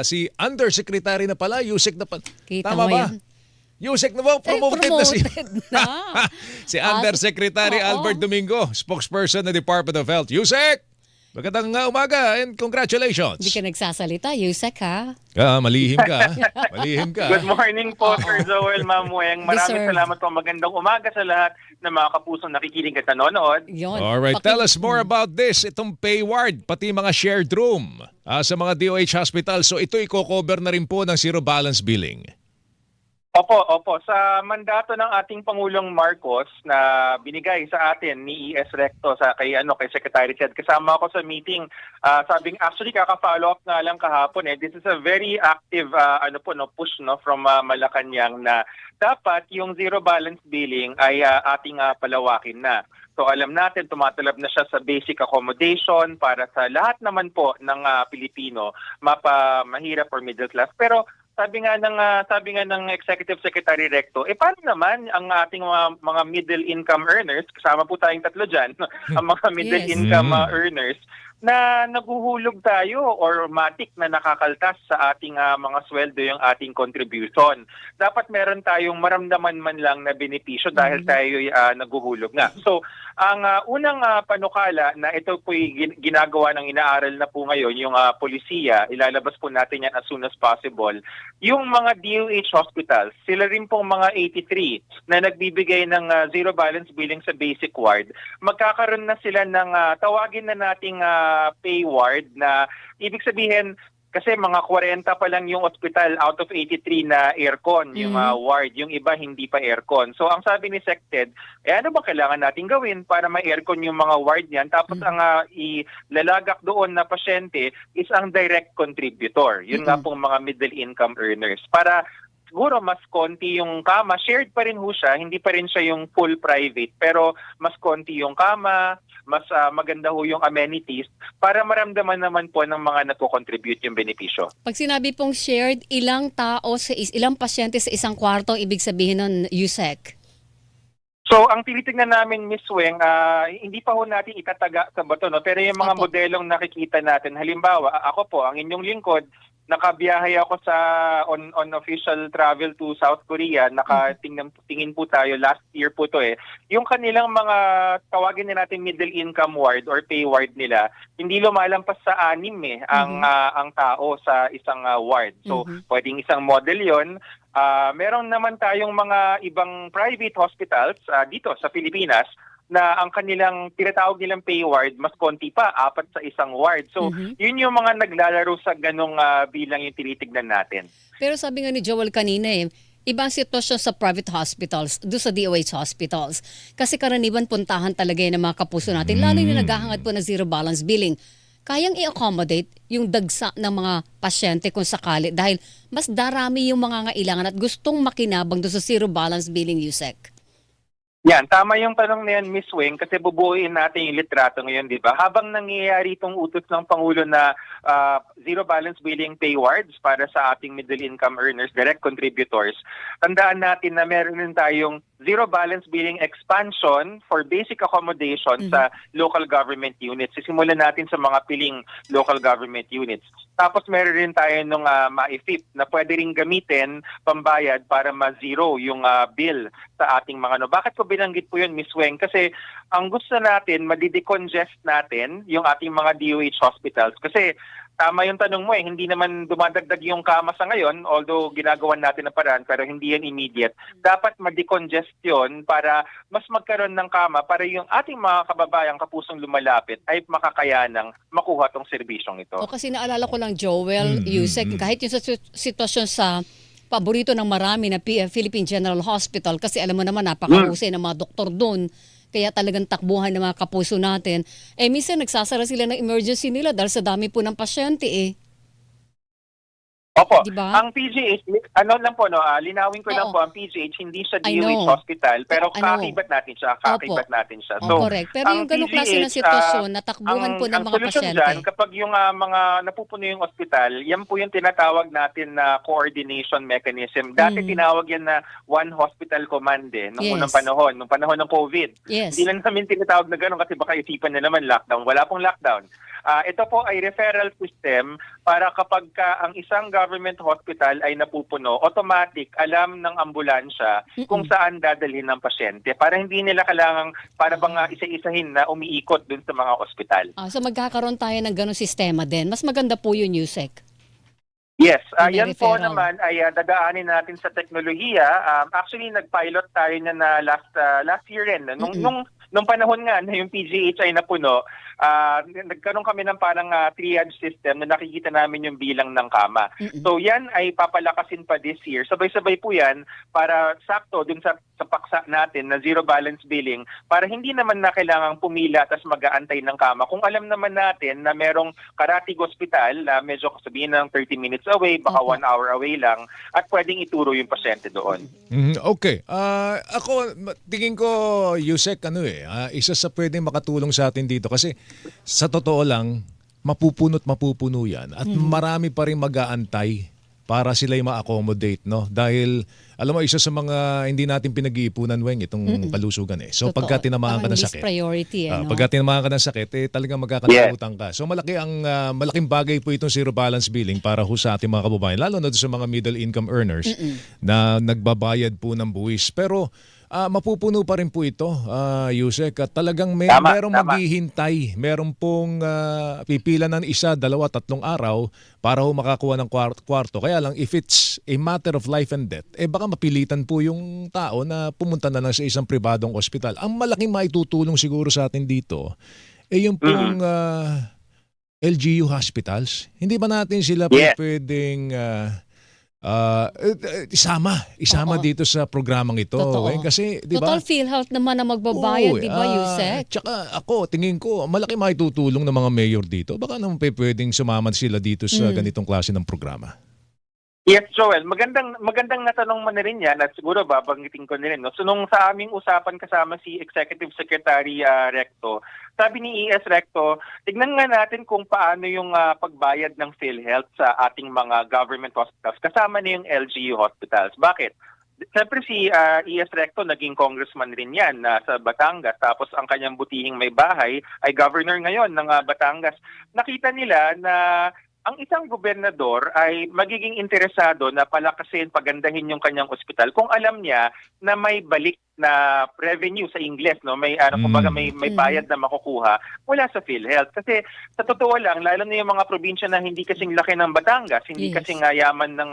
Si Undersecretary na pala, Yusek na pala. Kita Tama mo ba? yan? Yusek na ba? Promoted na si... na. si Undersecretary Oo. Albert Domingo, spokesperson ng Department of Health. Yusek! Magandang umaga and congratulations. Hindi ka nagsasalita, Yusek ha? Malihim ka. Malihim ka. Good morning po, Sir Joel, Ma'am Weng. Maraming Deserved. salamat po. Magandang umaga sa lahat ng mga kapusong nakikinig at nanonood. Yun. Alright, tell us more about this. Itong pay ward, pati mga shared room sa mga DOH hospital. So ito i-cover na rin po ng zero balance billing. Opo. Sa mandato ng ating Pangulong Marcos na binigay sa atin ni ES Recto kay Secretary Ted, kasama ako sa meeting. Sabing actually kaka-follow up nga lang kahapon This is a very active push from Malacanang na dapat yung zero balance billing ay ating palawakin na. So alam natin tumatalab na siya sa basic accommodation para sa lahat naman po ng Pilipino, mahirap or middle class. Pero sabi nga ng Executive Secretary Recto, paano naman ang ating mga middle income earners, kasama po tayong tatlo dyan, ang mga middle income earners, na naguhulog tayo or matik na nakakaltas sa ating mga sweldo yung ating contribution. Dapat meron tayong maramdaman man lang na benepisyo dahil tayo naguhulog nga. So, ang unang panukala na ito po ginagawa ng inaaral na po ngayon, yung polisiya, ilalabas po natin yan as soon as possible. Yung mga DOH hospitals, sila rin pong mga 83 na nagbibigay ng zero balance billing sa basic ward, magkakaroon na sila ng tawagin na nating pay ward na ibig sabihin kasi mga 40 pa lang yung hospital out of 83 na aircon, yung ward, yung iba hindi pa aircon. So ang sabi ni SecTed, ano ba kailangan natin gawin para ma-aircon yung mga ward niyan? Tapos ang ilalagak doon na pasyente is ang direct contributor. Yun nga pong mga middle income earners. Para siguro mas konti yung kama, shared pa rin ho siya, hindi pa rin siya yung full private, pero mas konti yung kama, mas maganda ho yung amenities para maramdaman naman po ng mga nagko-contribute yung benepisyo. Pag sinabi pong shared, ilang tao ilang pasyente sa isang kwarto ang ibig sabihin nun, Yusek? So, ang tinitingnan namin, Miss Weng, hindi pa ho natin itataga sa bato, no? Pero yung mga modelong nakikita natin, halimbawa, ako po, ang inyong lingkod, nakabiyahe ako sa on official travel to South Korea. Tingin po tayo last year po to Yung kanilang mga tawagin na natin middle income ward or pay ward nila, hindi lumalampas sa 6 ang tao sa isang ward. So pwedeng isang model 'yon. Meron naman tayong mga ibang private hospitals dito sa Pilipinas na ang kanilang tinatawag nilang pay ward, mas konti pa, 4 sa isang ward. So, yun yung mga naglalaro sa ganong bilang yung tinitignan natin. Pero sabi nga ni Joel kanina ibang sitwasyon sa private hospitals, doon sa DOH hospitals. Kasi karaniwan puntahan talaga yan ng mga kapuso natin, lalo yung naghahangad po ng zero balance billing. Kayang i-accommodate yung dagsa ng mga pasyente kung sakali dahil mas darami yung mga ngailangan at gustong makinabang doon sa zero balance billing, Yusek. Yan, tama yung tanong na yan, Miss Weng, kasi bubuuin natin yung litrato ngayon, di ba? Habang nangyayari itong utos ng Pangulo na zero balance billing pay wards para sa ating middle income earners, direct contributors, tandaan natin na meron din tayong zero balance billing expansion for basic accommodation sa local government units. Sisimulan natin sa mga piling local government units. Tapos meron rin tayo nung MAIFIP na pwede rin gamitin pambayad para ma-zero yung bill sa ating mga Bakit ko binanggit po yun, Miss Weng? Kasi ang gusto natin, madi-decongest natin yung ating mga DOH hospitals. Kasi tama yung tanong mo hindi naman dumadagdag yung kama sa ngayon, although ginagawan natin ng paraan, pero hindi yan immediate. Dapat ma-decongest yun para mas magkaroon ng kama para yung ating mga kababayang kapusong lumalapit ay makakayanang makuha tong serbisyong ito. O kasi naalala ko lang, Joel, Yusek, kahit yung sa sitwasyon sa paborito ng marami na Philippine General Hospital, kasi alam mo naman napakahusay ng mga doktor doon, kaya talagang takbuhan ng mga kapuso natin. Minsan nagsasara sila ng emergency nila dahil sa dami po ng pasyente Opo. Diba? Ang PGH, lang po, linawin ko lang po, ang PGH hindi siya DOH hospital, pero kakibat natin siya, So, correct. Pero yung ganong klase ng sitwasyon, natakbuhan po ng mga pasyente. Dyan, kapag yung mga napupuno yung hospital, yan po yung tinatawag natin na coordination mechanism. Dati tinawag yan na one hospital command nung unang panahon, nung panahon ng COVID. Yes. Hindi lang namin tinatawag na gano'n kasi baka isipan na naman lockdown. Wala pong lockdown. Ito po ay referral system para kapag ang isang government hospital ay napupuno, automatic alam ng ambulansya kung saan dadalhin ng pasyente para hindi nila kailangang para bang isa-isahin na umiikot dun sa mga ospital. So magkakaroon tayo ng ganong sistema din. Mas maganda po yun, Yusek. Yes, May yan po referral. naman ay dadaanin natin sa teknolohiya. Actually, nag-pilot tayo na last year rin. Nung panahon nga na yung PGH ay napuno, nagkaroon kami ng parang triage system na nakikita namin yung bilang ng kama. So yan ay papalakasin pa this year. Sabay-sabay po yan para sakto dun sa paksa natin na zero balance billing para hindi naman na kailangang pumila at mag-aantay ng kama. Kung alam naman natin na merong karatig hospital, medyo sabihin ng 30 minutes away, baka 1 hour away lang, at pwedeng ituro yung pasyente doon. Okay. Ako, tingin ko, Yusek, isa sa pwedeng makatulong sa atin dito kasi sa totoo lang, mapupuno yan at marami pa rin mag-aantay para sila'y ma-accommodate, no? Dahil, alam mo, isa sa mga hindi natin pinag-iipunan, Weng, itong kalusugan eh. So, Totoo. pagka tinamaan ka Parang ng least sakit, priority, no? pagka tinamaan ka ng sakit, talagang magkakalimutan ka. So, malaking bagay po itong zero balance billing para ho sa ating mga kababayan, lalo na sa mga middle income earners na nagbabayad po ng buwis. Pero, mapupuno pa rin po ito, Yusek. At talagang merong maghihintay. Meron pong pipila ng 1, 2, 3 araw para ho makakuha ng kwarto. Kaya lang, if it's a matter of life and death, baka mapilitan po yung tao na pumunta na lang sa isang pribadong ospital. Ang malaking maitutulong siguro sa atin dito, yung pong LGU hospitals. Hindi ba natin sila pwedeng isama dito sa programang ito. Kasi, di ba? Total PhilHealth naman na magbabayad, di ba, Yusek? Tsaka ako, tingin ko, malaki maitutulong ng mga mayor dito. Baka naman pwedeng sumama sila dito sa ganitong klase ng programa. Yes, Joel. Magandang natanong mo na rin yan at siguro babanggitin ko na rin. No? So nung sa aming usapan kasama si Executive Secretary Recto, sabi ni ES Recto, tignan nga natin kung paano yung pagbayad ng PhilHealth sa ating mga government hospitals. Kasama na yung LGU hospitals. Bakit? Siyempre si ES Recto naging congressman rin yan sa Batangas. Tapos ang kanyang butihing may bahay ay governor ngayon ng Batangas. Nakita nila na ang isang gobernador ay magiging interesado na palakasin, pagandahin yung kanyang ospital kung alam niya na may balik na revenue sa Ingles, no? May kumbaga may bayad na makukuha mula sa PhilHealth. Kasi sa totoo lang, lalo na yung mga probinsya na hindi kasing laki ng Batangas, hindi kasing yaman ng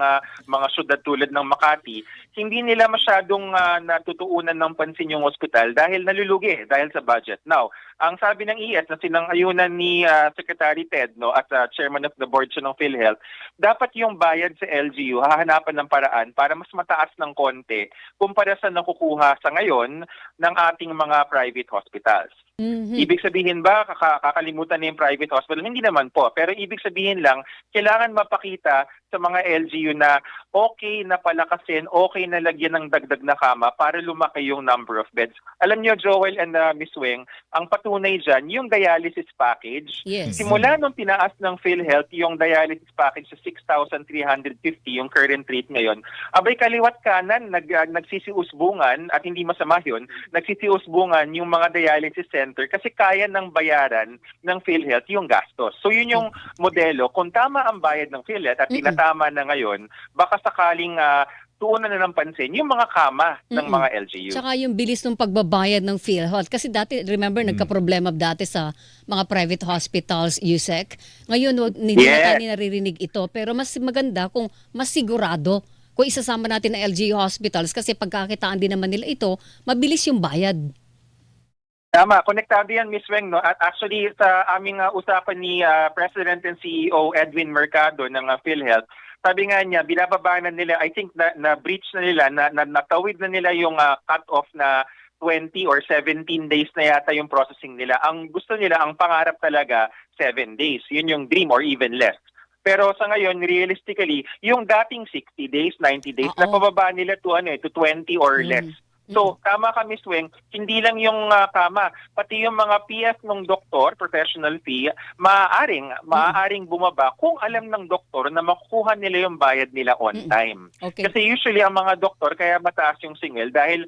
mga syudad tulad ng Makati, hindi nila masyadong natutuunan ng pansin yung ospital dahil nalulugi dahil sa budget. Now, ang sabi ng ES na sinang-ayunan ni Secretary Ted, no, at chairman of the board siya ng PhilHealth, dapat yung bayad sa LGU hahanapan ng paraan para mas mataas ng konti kumpara sa nakukuha sa ngayon ng ating mga private hospitals. Ibig sabihin ba kakalimutan na yung private hospital? Hindi naman po. Pero ibig sabihin lang, kailangan mapakita sa mga LGU na okay na palakasin, okay na lagyan ng dagdag na kama para lumaki yung number of beds. Alam niyo, Joel and Miss Weng, ang patunay dyan, yung dialysis package, simula nung tinaas ng PhilHealth yung dialysis package sa 6,350, yung current rate ngayon, abay kaliwat kanan, nagsisiusbungan, at hindi masama yun, nagsisiusbungan yung mga dialysis center kasi kaya ng bayaran ng PhilHealth yung gastos. So yun yung modelo. Kung tama ang bayad ng PhilHealth at tinatama na ngayon, baka sakaling tuunan na ng pansin yung mga kama ng mga LGU. Tsaka yung bilis ng pagbabayad ng PhilHealth. Kasi dati, remember, nagka-problema dati sa mga private hospitals, Yusek. Ngayon, hindi na tayo naririnig ito. Pero mas maganda kung mas sigurado kung isasama natin ang LGU hospitals kasi pagkakitaan din naman nila ito, mabilis yung bayad. Tama, konektado yan, Ms. Weng. No? At actually, sa aming usapan ni President and CEO Edwin Mercado ng PhilHealth, sabi nga niya, binababa na nila, I think na breach na nila, natawid na nila yung cut-off na 20 or 17 days na yata yung processing nila. Ang gusto nila, ang pangarap talaga, 7 days. Yun yung dream or even less. Pero sa ngayon, realistically, yung dating 60 days, 90 days, napababa nila to 20 or less. So, tama ka, Miss Weng, hindi lang yung kama, pati yung mga PF ng doktor, professional fee, maaaring bumaba kung alam ng doktor na makukuha nila yung bayad nila on time. Okay. Kasi usually ang mga doktor kaya mataas yung singil dahil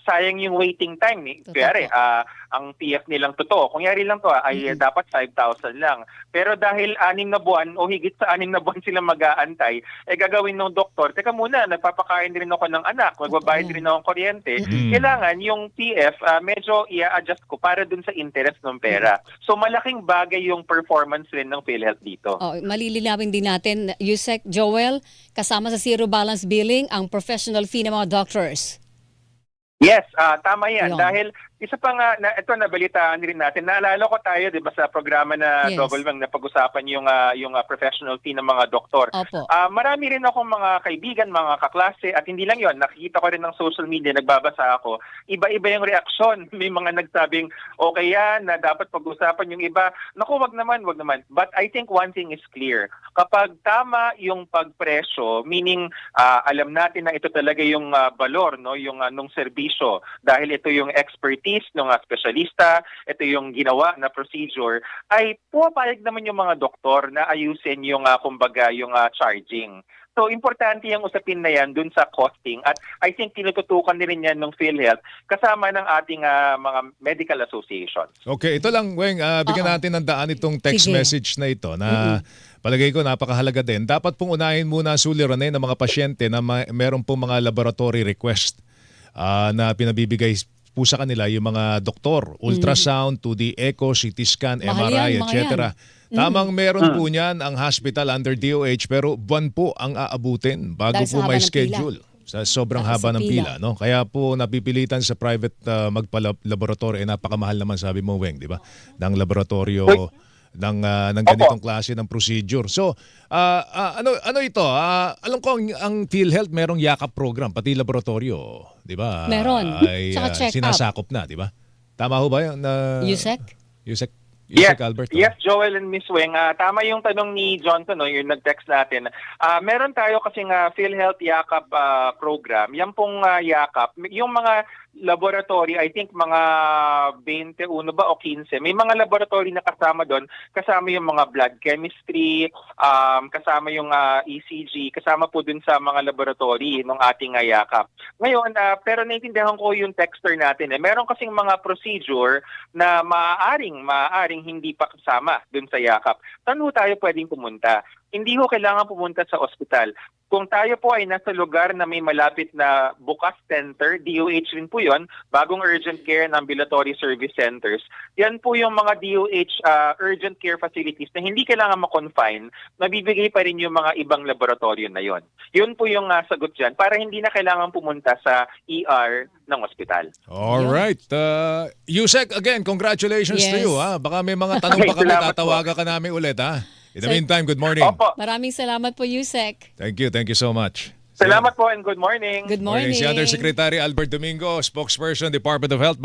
sayang yung waiting time. Totoo. Kaya ang PF nilang totoo, kunyari lang to ay dapat 5,000 lang. Pero dahil 6 na buwan o higit sa 6 na buwan sila mag-aantay, gagawin ng doktor, teka muna, nagpapakain din ako ng anak, magbabayad din ako ng kuryente, kailangan yung PF medyo i-adjust ko para dun sa interest ng pera. So malaking bagay yung performance rin ng PhilHealth dito. Malilinawin din natin, Yusek Joel, kasama sa zero balance billing ang professional fee ng mga doctors. Yes, tama yan. Yun. Dahil isa pa nga, ito nabalitaan din natin. Naalala ko tayo, di ba, sa programa na Yes. Double Wang na pag-usapan yung professional fee ng mga doktor. Opo. Marami rin akong mga kaibigan, mga kaklase, at hindi lang yon, nakikita ko rin ng social media, nagbabasa ako. Iba-iba yung reaksyon. May mga nagsabing, okay yan, na dapat pag-usapan yung iba. Naku, wag naman. But I think one thing is clear. Kapag tama yung pagpresyo, meaning alam natin na ito talaga yung valor, no, yung nung serbisyo, dahil ito yung expertise ng espesyalista, ito yung ginawa na procedure, ay pumapayag naman yung mga doktor na ayusin yung kumbaga yung charging. So, importante yung usapin na yan dun sa costing at I think tinututukan din rin yan ng PhilHealth kasama ng ating mga medical associations. Okay, ito lang, Weng, bigyan natin ng daan itong text Sige. message na ito na palagay ko napakahalaga din. Dapat pong unahin muna suliranin ng mga pasyente na meron pong mga laboratory request na pinabibigay po sa kanila yung mga doktor, ultrasound, 2D echo, CT scan, Mahal MRI, yan, mga etc. Tamang meron po niyan ang hospital under DOH pero buwan po ang aabutin bago Dahil sa po haba may ng schedule. Sa sobrang Dahil haba sa ng pila. pila, no? Kaya po napipilitan sa private magpa-laboratory, napakamahal naman sabi mo, Weng, di ba? Ng laboratorio ng ganitong klase ng procedure. So, ano ito? Alam ko ang PhilHealth merong yakap program pati laboratorio, 'di ba? Meron. Ay Tsaka check-up. sinasakop na, 'di ba? Tama ho ba 'yun? Yusek? Yusek Yes, Albert. yes, Joel and Miss Weng. Tama yung tanong ni Johnson, no, yung nag-text natin. Meron tayo kasing PhilHealth Yakap program. Yan pong Yakap, yung mga laboratory, I think mga 21 ba o 15. May mga laboratory na kasama doon. Kasama yung mga blood chemistry, kasama yung ECG, kasama po dun sa mga laboratory ng ating Yakap. Ngayon, pero naintindihan ko yung texter natin. Meron kasing mga procedure na maaaring hindi pa kasama dun sa Yakap. Saan ho tayo pwedeng pumunta? Hindi ho kailangan pumunta sa ospital. Kung tayo po ay nasa lugar na may malapit na bukas center, DOH rin po yon, bagong urgent care and ambulatory service centers, yan po yung mga DOH urgent care facilities na hindi kailangan ma-confine, mabibigay pa rin yung mga ibang laboratorio na yon. Yun po yung sagot dyan para hindi na kailangan pumunta sa ER ng ospital. All right. Yusek, again, congratulations to Yes. you. Baka may mga tanong pa kami, Salamat po. tatawagan ka namin ulit. In the Sir- meantime, good morning. Opo. Maraming salamat po, Yusek. Thank you so much. Salamat po and good morning. Good morning. Si Undersecretary Albert Domingo, spokesperson, Department of Health.